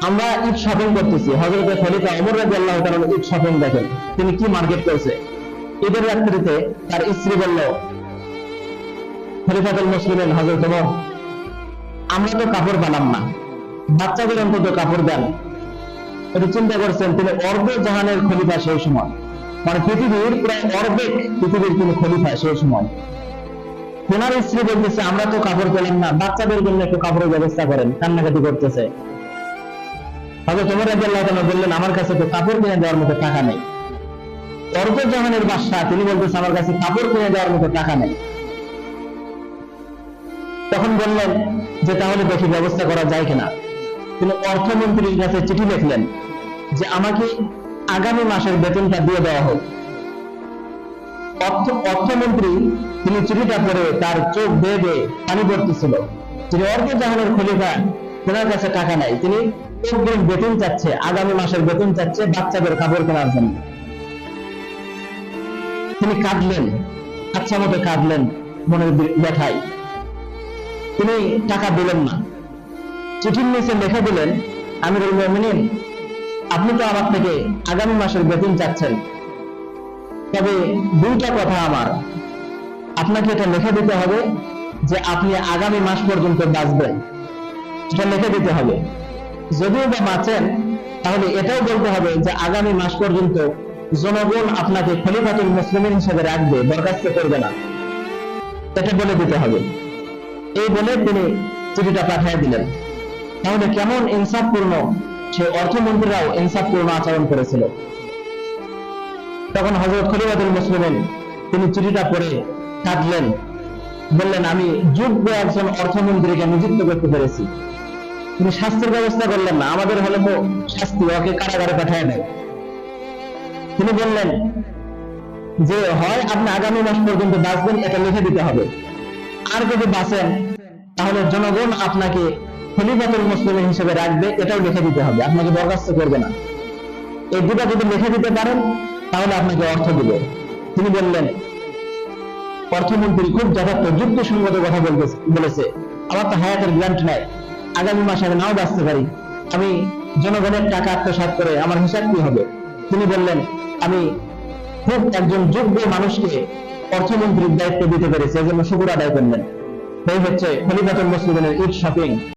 আমরা ঈদ শপিং করতেছি, হযরত খলিফা ওমর রাদিয়াল্লাহু তাআলা ঈদ শপিং দেখেন তিনি কি মার্কেট করেছে। ঈদের রাত্রিতে তার স্ত্রী বলল, খলিফাতুল মুসলিমিন হযরত ওমর, আমরা তো কাপড় বানাম না, বাচ্চাদের অন্তত কাপড় দেন। এটা চিন্তা করছেন, তিনি অর্ধ জাহানের খলিফা সেই সময়, মানে পৃথিবীর প্রায় অর্ধেক পৃথিবীর তিনি খলিফা সেই সময়। ওনার স্ত্রী বলতেছে, আমরা তো কাপড় পেলাম না, বাচ্চাদের জন্য একটু কাপড়ের ব্যবস্থা করেন, কান্নাকাটি করতেছে। হযরত ওমর রাদিয়াল্লাহু তাআলা বললেন, আমার কাছে তো কাপড় কিনে দেওয়ার মতো টাকা নেই। অর্ধ জাহানের বাদশা তিনি বলতেছে, আমার কাছে কাপড় কিনে দেওয়ার মতো টাকা নেই। তখন বললেন যে তাহলে দেখি ব্যবস্থা করা যায় কিনা। তিনি অর্থমন্ত্রীর কাছে চিঠি লিখলেন যে আমাকে আগামী মাসের বেতনটা দিয়ে দেওয়া হোক। অর্থমন্ত্রী তিনি চিঠিটা পড়ে তার চোখ বেয়ে বেয়ে পানি পড়তেছিল। তিনি অর্ধ জাহানের খলিফা, তেনার কাছে টাকা নাই, তিনি অগ্রিম বেতন চাচ্ছে, আগামী মাসের বেতন চাচ্ছে বাচ্চাদের কাপড় কেনার জন্য। তিনি কাঁদলেন, আচ্ছা মতো কাঁদলেন মনের ব্যথায়। তিনি টাকা দিলেন না, চিঠির নিচে লিখে দিলেন, আমিরুল মুমিনিন, আপনি তো আমার থেকে আগামী মাসের বেতন চাচ্ছেন, তবে দুইটা কথা আমার, আপনাকে এটা লিখে দিতে হবে যে আপনি আগামী মাস পর্যন্ত বাঁচবেন, এটা লিখে দিতে হবে। যদিও বা বাঁচেন, তাহলে এটাও বলতে হবে যে আগামী মাস পর্যন্ত জনগণ আপনাকে খলিফাতুল মুসলিমিন হিসেবে রাখবে, বরখাস্ত করবে না, এটা বলে দিতে হবে। এই বলে তিনি চিঠিটা পাঠিয়ে দিলেন। তাহলে কেমন ইনসাফপূর্ণ, সে অর্থমন্ত্রীরাও ইনসাফপূর্ণ আচরণ করেছিল। তখন হযরত খলিফাতুল মুসলিমিন তিনি চিঠিটা পড়ে কাঁদলেন, বললেন, আমি যোগ্য একজন অর্থমন্ত্রীকে নিযুক্ত করতে পেরেছি। তিনি শাস্তির ব্যবস্থা করলেন না, আমাদের হলে তো শাস্তি, ওকে কারাগারে পাঠিয়ে দেয়। তিনি বললেন যে হয় আপনি আগামী মাস পর্যন্ত বাঁচবেন, এটা লিখে দিতে হবে, আর যদি বাঁচেন তাহলে জনগণ আপনাকে খলিফাতুল মুসলিমিন হিসেবে রাখবে, এটাও লিখে দিতে হবে, আপনাকে বরখাস্ত করবে না। এই দুটা যদি লিখে দিতে পারেন তাহলে আপনাকে অর্থ দিবে। তিনি বললেন, অর্থমন্ত্রী খুব যথার্থ যুক্তিসঙ্গত কথা বলেছে, আমার তো হায়াতের গ্যারান্টি নাই, আগামী মাসে আমি নাও বাঁচতে পারি, আমি জনগণের টাকা আত্মসাৎ করে আমার হিসাব কি হবে। তিনি বললেন, আমি খুব একজন যোগ্য মানুষকে অর্থমন্ত্রীর দায়িত্ব দিতে পেরেছি, এজন্য শুকর আদায় করলেন। এই হচ্ছে খলিফাতুল মুসলিমিনের ঈদ শপিং।